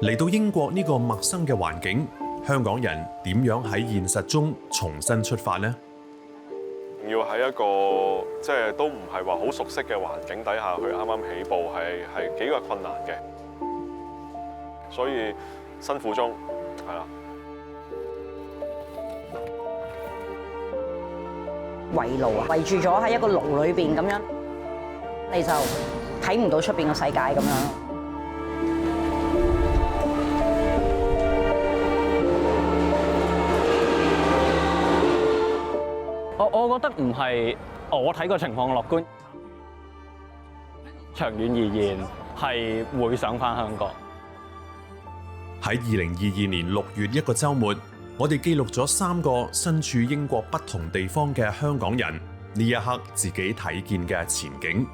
嚟到英國呢個陌生嘅環境，香港人點樣喺現實中重新出發呢？要喺一個即係都唔係話好熟悉嘅環境底下去啱啱起步係幾個困難嘅，所以辛苦中係啦。圍爐啊，圍住咗喺一個爐裏邊咁樣，你就睇唔到出邊嘅世界咁樣。我覺得唔係，我睇個情況樂觀。長遠而言，係會想返香港。喺2022年6月一個週末，我哋記錄咗3個身處英國不同地方嘅香港人呢一刻自己睇見嘅前景。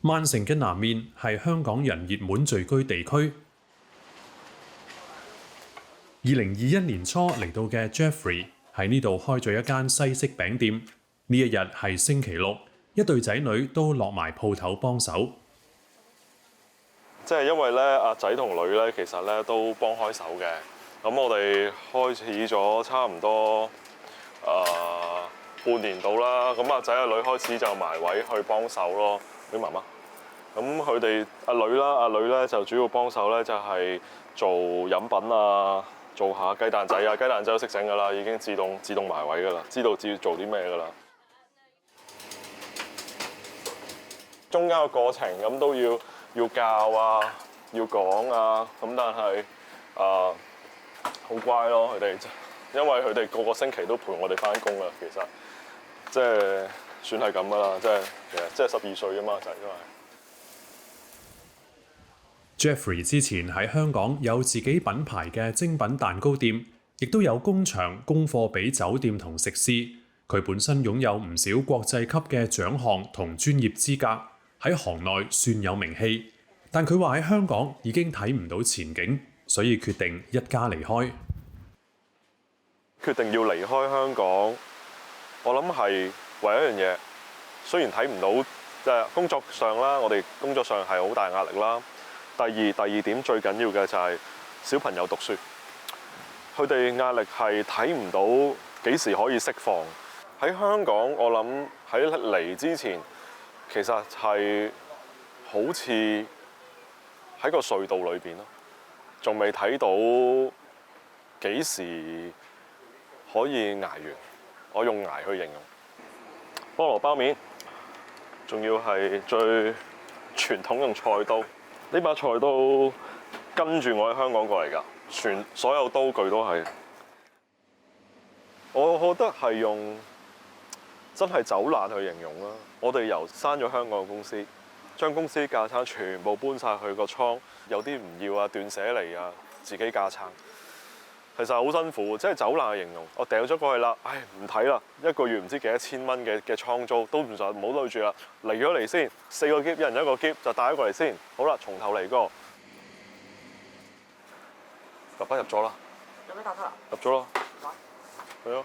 曼城嘅南面係香港人熱門聚居地區。2021年初嚟到嘅 Jeffrey 喺呢度開咗一間西式餅店。呢一日係星期六，一對仔女都落埋鋪頭幫手。即係因為咧，阿仔同女咧，其實咧都幫開手嘅。咁我哋開始咗差唔多半年到啦。咁阿仔阿女開始就埋位去幫手咯。俾媽媽。咁佢哋阿女咧就主要幫手咧，就係做飲品啊，做下雞蛋仔啊，雞蛋仔都識整噶啦，已經自動埋位噶啦，知道要做啲咩噶啦。中間個過程咁都要教啊，要講啊，咁但係好乖咯，佢哋，因為佢哋個個星期都陪我哋返工啊，其實即係算係咁噶啦，即係12歲啊嘛，仔都係。Jeffrey 之前喺香港有自己品牌嘅精品蛋糕店，亦都有工場供貨俾酒店同食肆。佢本身擁有唔少國際級嘅獎項同專業資格，喺行內算有名氣。但佢話喺香港已經睇唔到前景，所以決定一家離開。決定要離開香港，我諗係為一樣嘢。雖然睇唔到，即係工作上啦，我哋工作上係好大壓力啦。第二點最緊要嘅就係小朋友讀書，佢哋壓力係睇唔到幾時可以釋放。喺香港，我諗喺嚟之前，其實係好似喺個隧道裏邊咯，仲未睇到幾時可以捱完。我用捱去形容。菠蘿包面，仲要係最傳統用菜刀。呢把菜刀跟住我喺香港過嚟㗎，所有刀具都係。我覺得係用真係走難去形容啦。我哋由閂咗香港嘅公司，將公司架撐全部搬晒去個倉，有啲唔要啊，斷捨離啊，自己架撐。其實好辛苦，即係走難去形容。我掉咗過去啦，唉唔睇啦，一個月唔知幾多千蚊嘅倉租都唔好對住啦，嚟咗嚟先，4個篋，一人一個篋就帶咗過嚟先。好啦，從頭嚟過。爸爸入咗啦。有咩蛋撻啊？入咗啦。係啊，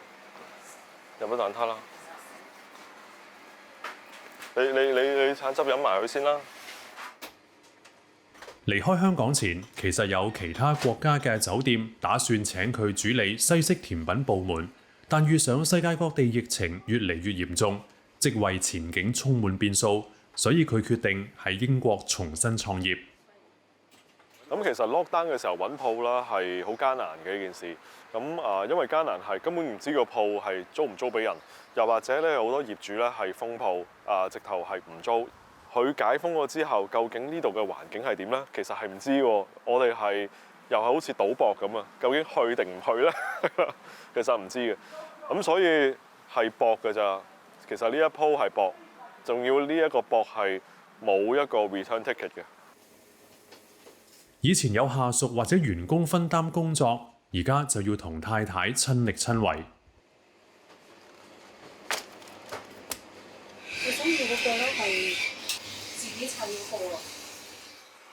入咗蛋撻啦。你橙汁飲埋佢先啦。離開香港前，其實有其他國家嘅酒店打算請佢主理西式甜品部門，但遇上世界各地疫情越嚟越嚴重，職位前景充滿變數，所以佢決定喺英國重新創業。咁其實 lockdown 嘅時候揾鋪啦係好艱難嘅一件事。咁因為艱難係根本唔知個鋪係租唔租俾人，又或者咧好多業主咧係封鋪，直頭係唔租。佢解封咗之後，究竟呢度嘅環境係點咧？其實係唔知喎。我哋係又係好似賭博咁啊！究竟去定唔去咧？其實唔知嘅。咁所以係搏㗎咋。其實呢一鋪係搏，仲要呢一個搏係冇一個 return ticket 嘅。以前有下屬或者員工分擔工作，而家就要同太太親力親為。嘅都係自己砌嗰個啊。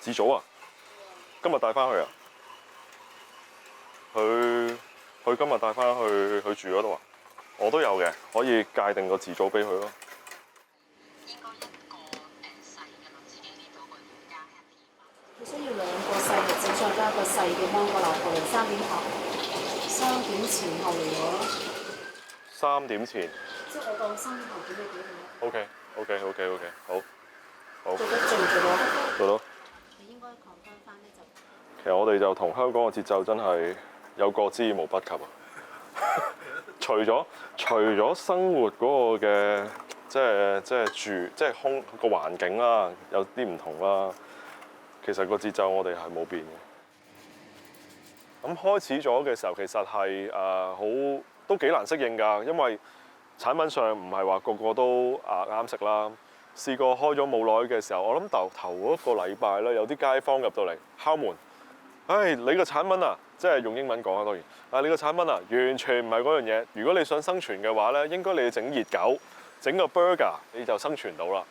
自組啊？今日帶翻去啊？佢今日帶翻去住嗰度啊？我都有嘅，可以界定個自組俾佢咯。應該一個細嘅咯，自己呢度個加一點。佢需要2個細嘅紙，再加個細嘅芒果落去，3點後，3點前後嚟咗。3點前。即係我當3點後準備俾佢。OK，好。做得做唔做到？做到。你應該 confirm 翻咧就。其實我哋就同香港嘅節奏真係有過之而無不及啊！除咗生活嗰個嘅即係住即係空個環境啦，有啲唔同啦。其實個節奏我哋係冇變嘅。咁開始咗嘅時候，其實係好都幾難適應㗎，因為產品上唔係話個個都啱食啦。試過開咗冇耐嘅時候，我諗頭嗰個禮拜咧，有啲街坊入到嚟敲門。唉，你個產品啊，即係用英文講啊，當然。你個產品啊，完全唔係嗰樣嘢。如果你想生存嘅話咧，應該你要整熱狗，整個 burger，你就生存到啦。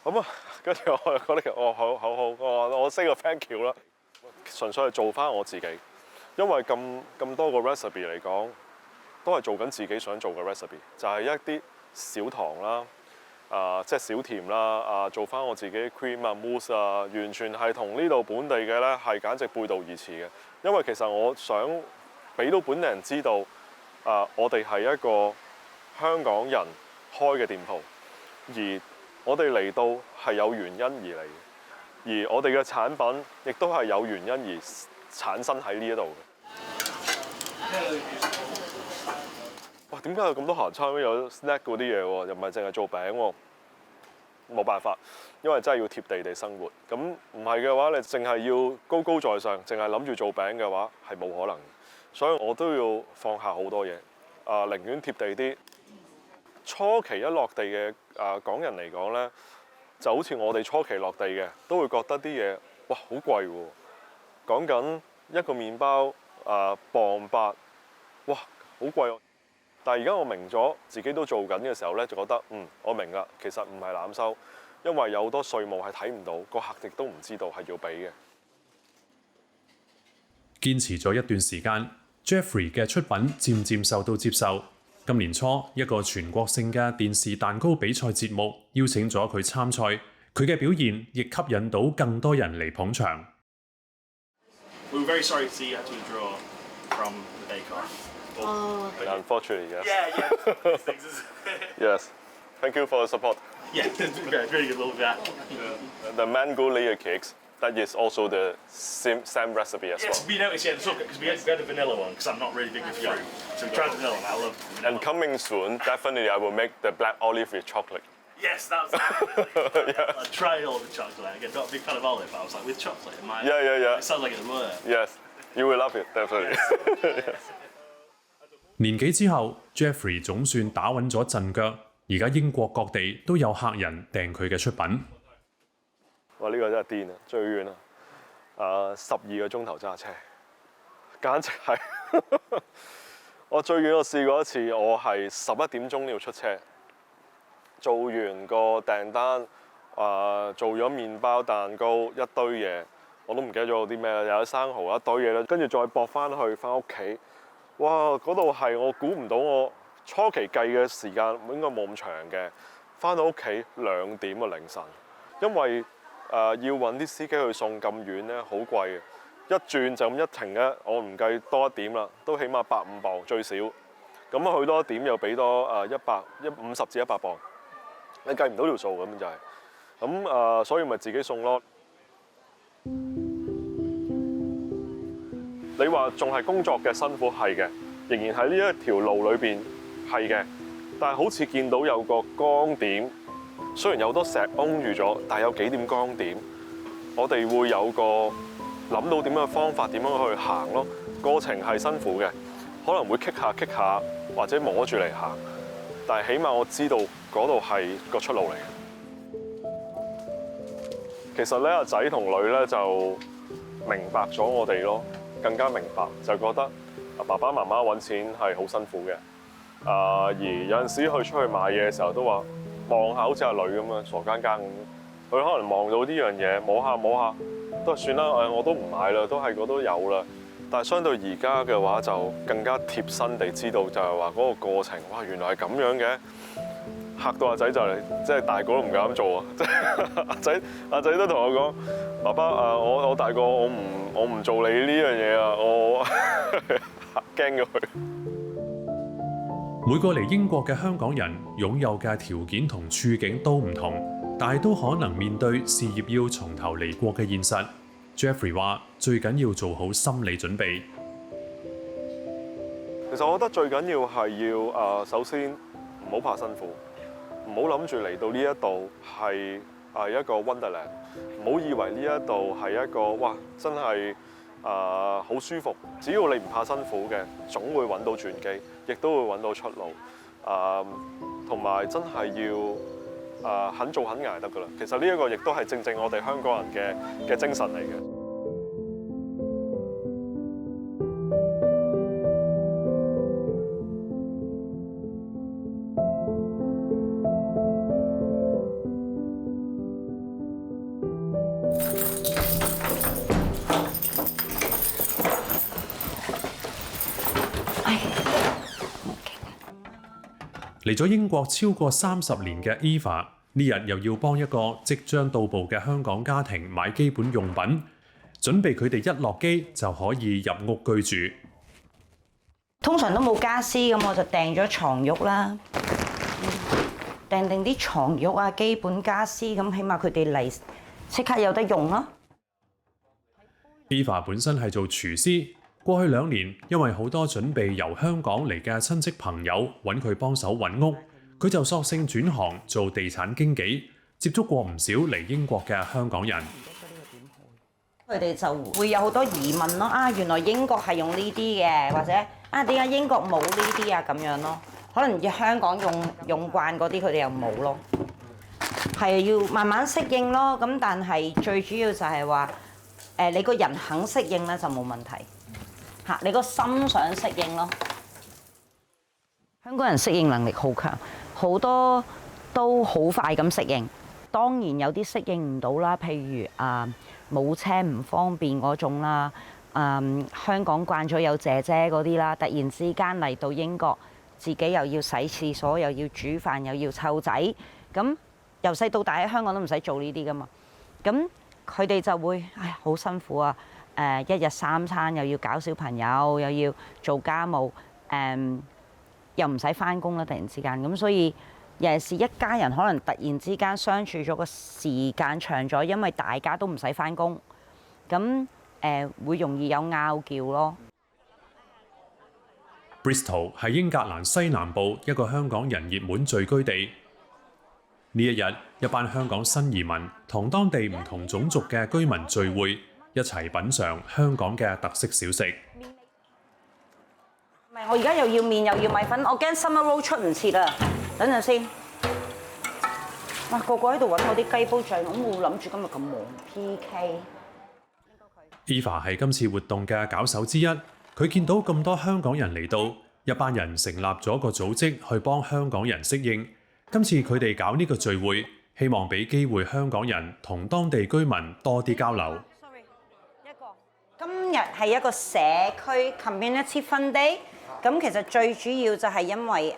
咁啊，跟住我就覺得好，我 say 個 thank you 啦。純粹係做翻我自己，因為咁多個 recipe 嚟講，都係做緊自己想做嘅 recipe，就係一啲少糖啦。即係少甜啦，做翻我自己 cream 啊 mousse 啊，完全係同呢度本地嘅咧係簡直背道而馳嘅。因為其實我想俾到本地人知道，我哋係一個香港人開嘅店鋪，而我哋嚟到係有原因而嚟嘅，而我哋嘅產品亦都係有原因而產生喺呢一度嘅。哇！點解有咁多鹹餐有 snack 嗰啲嘢喎？又唔係淨係做餅喎？冇辦法，因為真係要貼地地生活。咁唔係嘅話，你淨係要高高在上，淨係諗住做餅嘅話，係冇可能。所以我都要放下好多嘢，寧願貼地啲。初期一落地嘅港人嚟講咧，就好似我哋初期落地嘅，都會覺得啲嘢哇好貴喎。講緊一個麵包磅8，哇好貴喎！但係而家我明咗自己都做緊嘅時候咧，就覺得我明啦，其實唔係濫收，因為有好多稅務係睇唔到，個客亦都唔知道係要俾嘅。堅持咗一段時間 ，Jeffrey 嘅出品漸漸受到接受。今年初，一個全國性嘅電視蛋糕比賽節目邀請咗佢參賽，佢嘅表現亦吸引到更多人嚟捧場。We were very sorry to see you had to withdraw from the Bake Off. Unfortunately, yes. Yeah. Yes. Thank you for the support. Yeah, very good little bit. The mango layer cakes, that is also the same recipe as Yes, well. we noticed, because we had the vanilla one, because I'm not really big with fruit. So we tried the vanilla one, I love vanilla. And coming soon, definitely I will make the black olive with chocolate. Yes, that's I tried all the chocolate. Again, not a big fan of olive, but I was like, with chocolate, it might. Yeah. It sounds like it would work. Yes, you will love it, definitely. 年幾之後 ，Jeffrey 總算打穩咗陣腳，而家英國各地都有客人訂佢嘅出品。哇！呢個真係癲啊，最遠啊，12個鐘頭揸車，簡直係我最遠我試過一次，我係11點鐘要出車，做完個訂單，做咗麵包蛋糕一堆嘢，我都唔記得咗啲咩啦，有生蠔一堆嘢啦，跟住再駁翻屋企。哇！嗰度係我估唔到，我初期計嘅時間應該冇咁長嘅。翻到屋企2點啊凌晨，因為要揾啲司機去送咁遠咧，好貴嘅。一轉就咁一停咧，我唔計多1點啦，都起碼150磅最少。咁去多1點又俾多50至100磅，你計唔到條數咁就係。咁所以咪自己送咯。你話仲係工作嘅辛苦係嘅，仍然喺呢一條路裏邊係嘅，但係好似見到有個光點，雖然有好多石擁住咗，但係有幾點光點，我哋會有個諗到點樣嘅方法，點樣去行咯。過程係辛苦嘅，可能會棘下或者摸住嚟行，但係起碼我知道嗰度係個出路嚟嘅。其實咧，阿仔同女咧就明白咗我哋咯。更加明白，就覺得爸爸媽媽揾錢係好辛苦嘅，而有陣時出去買嘢嘅時候都話望下好似阿女咁樣傻更更咁。佢可能望到呢樣嘢，摸下摸下，都係算啦。我都唔買啦，都係嗰都有啦。但係相對而家嘅話，就更加貼身地知道就係話嗰個過程，哇！原來係咁樣嘅，嚇到阿仔就嚟，即係大個都唔敢做啊！即係阿仔都同我講：爸爸我大個我唔做你呢樣嘢啊！我驚咗佢。每個嚟英國嘅香港人擁有嘅條件同處境都唔同，但係都可能面對事業要從頭嚟過嘅現實。Jeffrey 話：最緊要做好心理準備。其實我覺得最緊要係要首先唔好怕辛苦，唔好諗住嚟到呢一度係一個 Wonderland， 唔好以為呢一度係一個哇真係好舒服。只要你唔怕辛苦嘅，總會揾到轉機，亦都會揾到出路。同埋真係要肯做肯捱得㗎啦。其實呢一個亦都係正正我哋香港人嘅精神嚟嘅。嚟咗英國超過30年嘅 Eva 呢日又要幫一個即將到埗嘅香港家庭買基本用品，準備佢哋一落機就可以入屋居住。通常都冇家私咁，我就訂咗床褥啦，訂定啲床褥啊，基本家私咁，起碼佢哋嚟即刻有得用咯。Eva 本身係做廚師，過去2年因為好多準備由香港嚟嘅親戚朋友揾佢幫手揾屋，佢就索性轉行做地產經紀，接觸過唔少嚟英國嘅香港人。佢哋就會有好多疑問咯，原來英國係用呢啲嘅，或者點解英國冇呢啲啊咁樣咯？可能香港用慣嗰啲，佢哋又冇咯。係要慢慢適應咯，咁但係最主要就係話你個人肯適應咧就冇問題。你個心想適應咯。香港人適應能力好強，好多都好快咁適應。當然有啲適應唔到啦，譬如冇車唔方便嗰種啦，香港慣咗有姐姐嗰啲啦，突然之間嚟到英國，自己又要洗廁所，又要煮飯，又要湊仔，咁由細到大喺香港都唔使做呢啲噶嘛，咁佢哋就會好辛苦啊！一日3餐又要搞小朋友，又要做家務，又唔使返工啦，突然之間咁，所以尤其是一家人可能突然之間相處咗個時間長咗，因為大家都唔使返工，咁會容易有拗撬咯。Bristol 係英格蘭西南部一個香港人熱門聚居地。呢一日，一班香港新移民同當地唔同種族嘅居民聚會，一齊品嚐香港嘅特色小食。唔係，我而家又要麵又要米粉，我驚 summer roll 出唔切啊！等陣先。哇，個個喺度揾我啲雞煲醬，我冇諗住今日咁忙 PK。Eva 係今次活動嘅搞手之一，佢見到咁多香港人嚟到，一班人成立咗個組織去幫香港人適應。今次佢哋搞呢個聚會，希望俾機會香港人同當地居民多啲交流。今日係一個社區 community fun day， 咁其實最主要就係因為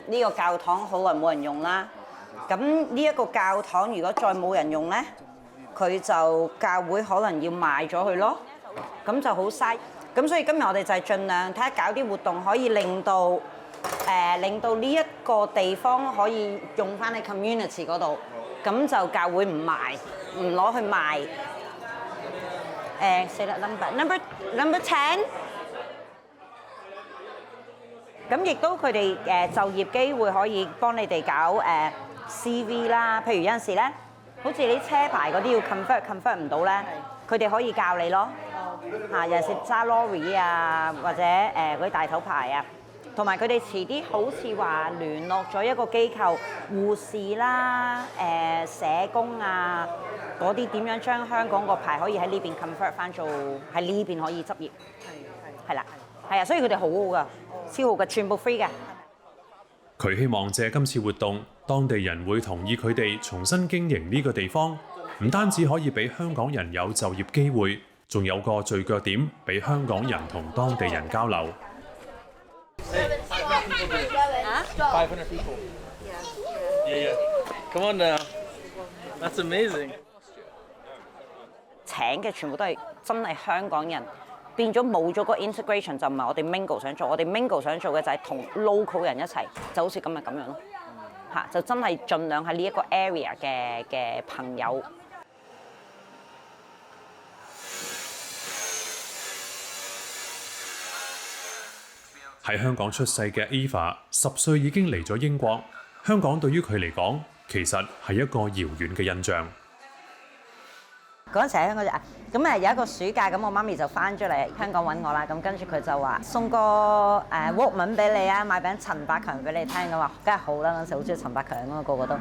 呢個教堂好耐冇人用啦，咁呢一個教堂如果再冇人用呢，佢就教會可能要賣咗佢咯，咁就好嘥。咁所以今日我哋就係盡量睇下搞啲活動，可以令到呢一個地方可以用翻喺 community 嗰度，咁就教會唔賣，唔攞去賣。死啦 number 10， 咁亦都佢哋就業機會可以幫你哋搞CV 啦。譬如有陣時咧，好似你車牌嗰啲要 convert 唔到咧，佢哋可以教你咯。有陣時揸 lorry 啊，或者嗰啲大頭牌啊，同埋佢哋遲啲好似話聯絡咗一個機構，護士啦、社工啊。嗰啲點樣將香港個牌可以喺呢邊 convert 翻做喺呢邊可以執業，係啦，係啊，所以佢哋好好噶，超好噶，全部 free 嘅。佢希望借今次活動，當地人會同意佢哋重新經營呢個地方，唔單止可以俾香港人有就業機會，仲有個聚腳點俾香港人同當地人交流。 500 people. Yeah. Come on now. That's amazing. 請嘅全部都係真係香港人，變咗冇咗個 integration 就唔係我哋 Mingle 想做，我哋 Mingle 想做嘅就係同 local 人一齊，就好似今日咁樣咯，嚇就真係盡量喺呢一個 area 嘅朋友。喺香港出世嘅 Eva 10歲已經嚟咗英國，香港對於佢嚟講其實係一個遙遠嘅印象。嗰陣時喺香港就咁有一個暑假，咁我媽咪就翻咗嚟香港揾我啦，咁跟住佢就話送個Walkman 俾你啊，買餅陳百強俾你聽咁話，梗係好啦，嗰陣時好中意陳百強啊，個個都。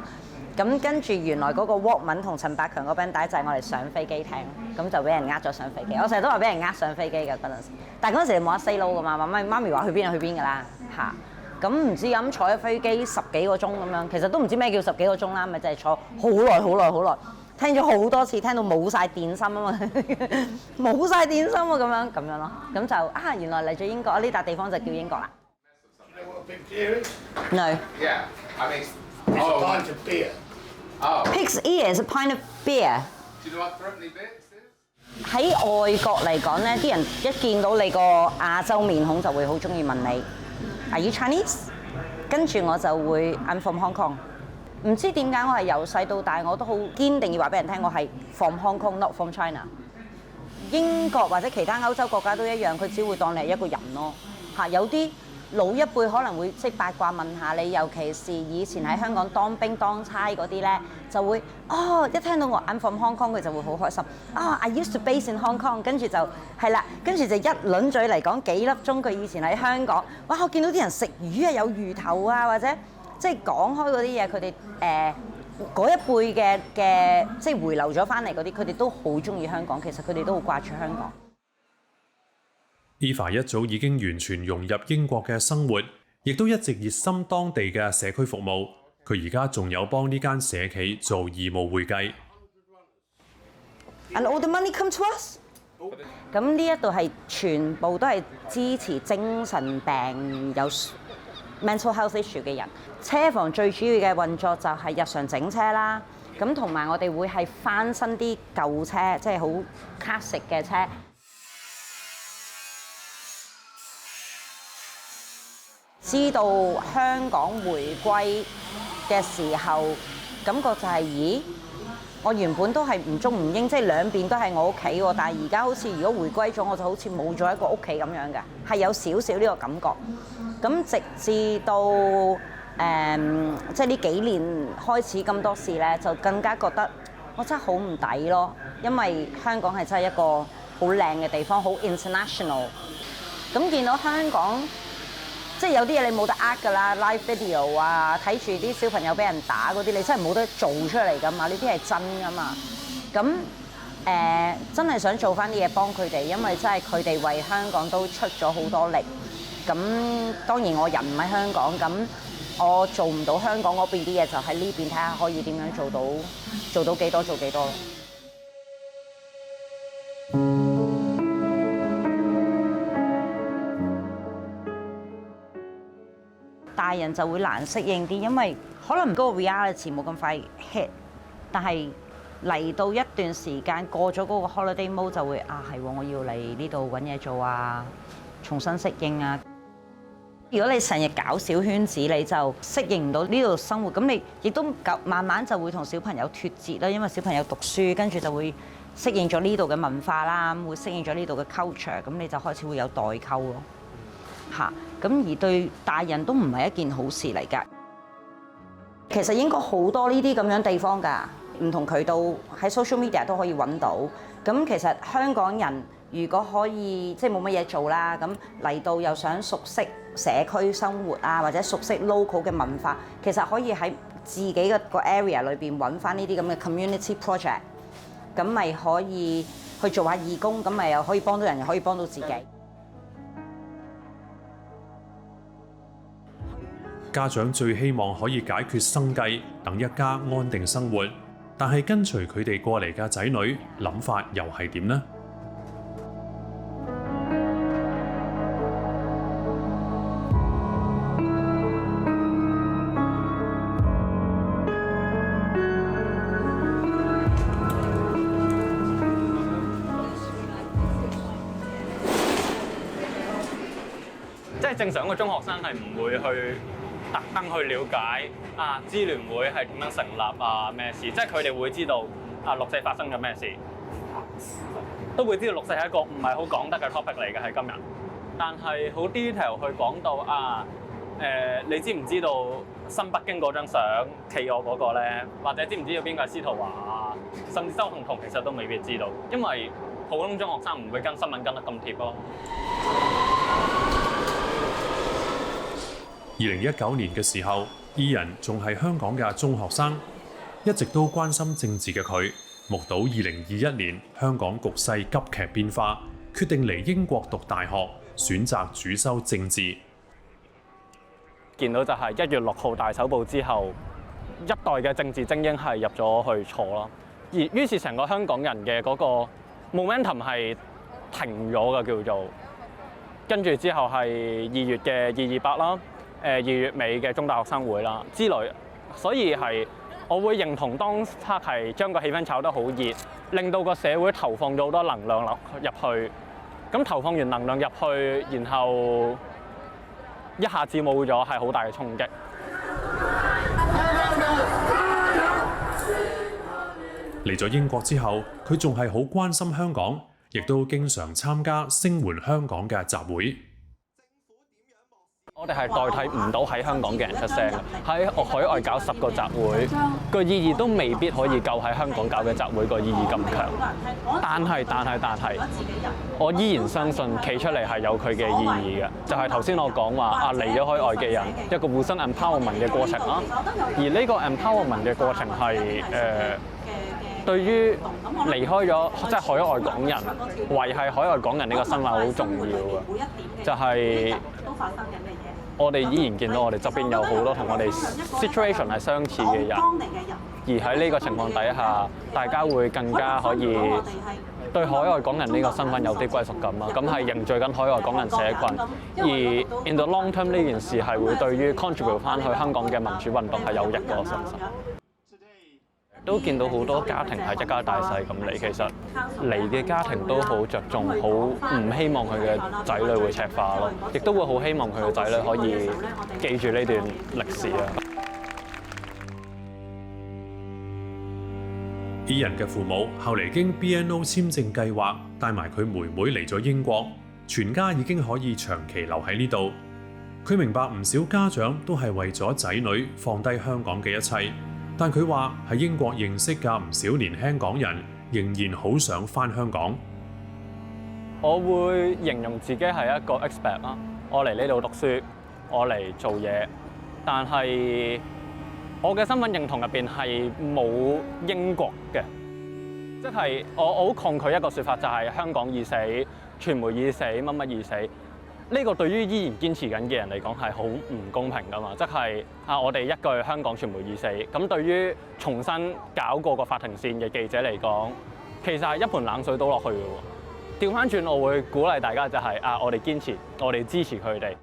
咁跟住原來嗰個 Walkman 同陳百強嗰餅帶就係我哋上飛機聽，咁就俾人呃咗上飛機。我成日都話俾人呃上飛機㗎嗰陣時，但係嗰陣時你冇得 say no 㗎嘛，媽咪話去邊就去邊㗎啦嚇。咁唔知咁坐咗飛機10幾個鐘咁樣，其實都唔知咩叫10幾個鐘啦，咪就係坐好耐，聽咗好多次，聽到冇晒電心啊嘛，冇晒電心啊咁樣咯，咁就原來嚟咗英國，呢笪地方就叫英國啦。No. Yeah, I mean, it's a pint of beer. Oh. Pig's ear is a pint of beer. Do you know what threatening bits is? 喺外國嚟講咧，啲人一見到你個亞洲面孔就會好中意問你 Are you Chinese？ 跟住我就會 I'm from Hong Kong。唔知點解我係由細到大我都好堅定要話俾人聽，我係 from Hong Kong not from China。英國或者其他歐洲國家都一樣，佢只會當你係一個人咯嚇。有啲老一輩可能會即係八卦問下你，尤其是以前喺香港當兵當差嗰啲咧，就會一聽到我 I'm from Hong Kong，佢就會好開心。I used to base in Hong Kong， 跟住就係啦，跟住就一輪嘴嚟講幾粒鐘佢以前喺香港。哇！我見到啲人食魚啊，有魚頭啊，或者即係講開嗰啲嘢，佢哋嗰一輩嘅即係回流咗翻嚟嗰啲，佢哋都好中意香港。其實佢哋都好掛住香港。Eva 一早已經完全融入英國嘅生活，亦都一直熱心當地嘅社區服務。佢而家仲有幫呢間社企做義務會計。And all the money come to us。咁呢一度係全部都係支持精神病有 mental health issue 嘅人。車房最主要嘅運作就係日常整車啦，咁同埋我哋會係翻新啲舊車，即係好 classic 嘅車。知道香港回歸嘅時候，感覺就係咦，我原本都係唔中唔英，即係兩邊都係我屋企喎，但係而家好似如果回歸咗，我就好似冇咗一個屋企咁樣嘅，係有少少呢個感覺。咁直至到即係呢幾年開始咁多事咧，就更加覺得我真係好唔抵咯，因為香港係真係一個好靚嘅地方，好 international。咁見到香港，即係有啲嘢你冇得呃㗎啦 ，live video 啊，睇住啲小朋友俾人打嗰啲，你真係冇得做出嚟㗎嘛，呢啲係真㗎嘛。咁真係想做翻啲嘢幫佢哋，因為真係佢哋為香港都出咗好多力。咁當然我人唔喺香港，咁我做唔到香港嗰邊啲嘢，就喺呢邊睇下可以點樣做到幾多做幾多咯。大人就會難適應啲，因為可能嗰個 reality 冇咁快 hit， 但係嚟到一段時間過咗嗰個 holiday mode 就會係喎，我要嚟呢度揾嘢做啊，重新適應啊。如果你成日搞小圈子，你就適應唔到呢度生活，咁你亦都慢慢就會同小朋友脫節啦，因為小朋友讀書，跟住就會適應咗呢度嘅文化啦，會適應咗呢度嘅 culture， 咁你就開始會有代溝咯。嚇，咁而對大人都唔係一件好事嚟㗎。其實應該好多呢啲咁樣地方㗎，唔同渠道喺 social media 都可以揾到。咁其實香港人如果可以即係冇乜嘢做啦，咁嚟到又想熟悉社區生活啊，或者熟悉 local 嘅文化，其實可以喺自己嘅個 area 裏邊揾翻呢啲咁嘅 community project， 咁咪可以去做下義工，咁咪又可以幫到人，又可以幫到自己。家長最希望可以解決生計，等一家安定生活。但係跟隨佢哋過嚟嘅仔女，諗法又係點呢？即係正常嘅中學生係唔會去特登去了解支聯會係點樣成立咩事，即係佢哋會知道六四發生咗咩事，都會知道六四係一個唔係好講得嘅 topic 嚟嘅喺今日。但係好 detail 去講到你知唔知道新北京嗰張相企鵝嗰個咧？或者知唔知道邊個係司徒華甚至周幸彤其實都未必知道，因為普通中學生唔會跟新聞跟得咁貼咯。2019年嘅時候，Ian仲係香港嘅中學生，一直都關心政治嘅佢，目睹2021年香港局勢急劇變化，決定嚟英國讀大學，選擇主修政治。見到就係1月6號大搜捕之後，一代嘅政治精英係入咗去坐咯，而於是成個香港人嘅嗰個 momentum 係停咗嘅叫做，跟住之後係2月嘅228啦。2月尾嘅中大學生會啦之類，所以係我會認同當刻係將個氣氛炒得好熱，令到個社會投放咗好多能量入去。咁投放完能量入去，然後一下子冇咗，係好大嘅衝擊。嚟咗英國之後，佢仲係好關心香港，亦都經常參加聲援香港嘅集會。我哋係代替唔到喺香港嘅人出聲嘅，喺海外搞10個集會，個意義都未必可以夠喺香港搞嘅集會個意義咁強。但係，我依然相信企出嚟係有佢嘅意義嘅。就係頭先我講話嚟咗海外嘅人一個互相 empowerment 嘅過程啦。而呢個 empowerment 嘅過程係對於離開咗即係海外港人，維係海外港人呢個身份好重要嘅。就係我哋依然見到我哋側邊有好多同我哋 situation 係相似嘅人，而喺呢個情況底下，大家會更加可以對海外港人呢個身份有啲歸屬感啊！咁係凝聚緊海外港人社群，而 in the long term 呢件事係會對於 contribute 翻去香港嘅民主運動係有益嘅，我相信。都見到好多家庭係一家大細咁嚟，其實嚟嘅家庭都好着重，好唔希望佢嘅仔女會赤化咯，亦都會好希望佢嘅仔女可以記住呢段歷史啊。Ian嘅父母後嚟經 BNO 簽證計劃帶埋佢妹妹嚟咗英國，全家已經可以長期留喺呢度。佢明白唔少家長都係為咗仔女放低香港嘅一切。但佢話喺英國認識嘅唔少年輕港人，仍然好想返香港。我會形容自己係一個 expat 啦，我嚟呢度讀書，我嚟做嘢，但係我嘅身份認同入邊係冇英國嘅，即係我好抗拒一個説法，就係香港已死，傳媒已死，乜乜已死。呢個對於依然堅持緊嘅人嚟講係好唔公平㗎嘛，即係我哋一句香港傳媒已死，咁對於重新搞過個法庭線嘅記者嚟講，其實係一盆冷水倒落去嘅喎。調翻轉，我會鼓勵大家就係我哋堅持，我哋支持佢哋。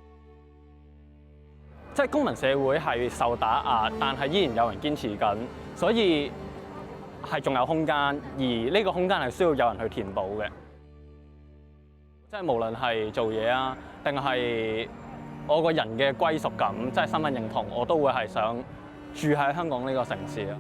即係公民社會係受打壓，但係依然有人堅持緊，所以係仲有空間，而呢個空間係需要有人去填補嘅。即係無論係做嘢啊，定係我個人嘅歸屬感，即係身份認同，我都會係想住喺香港呢個城市啊。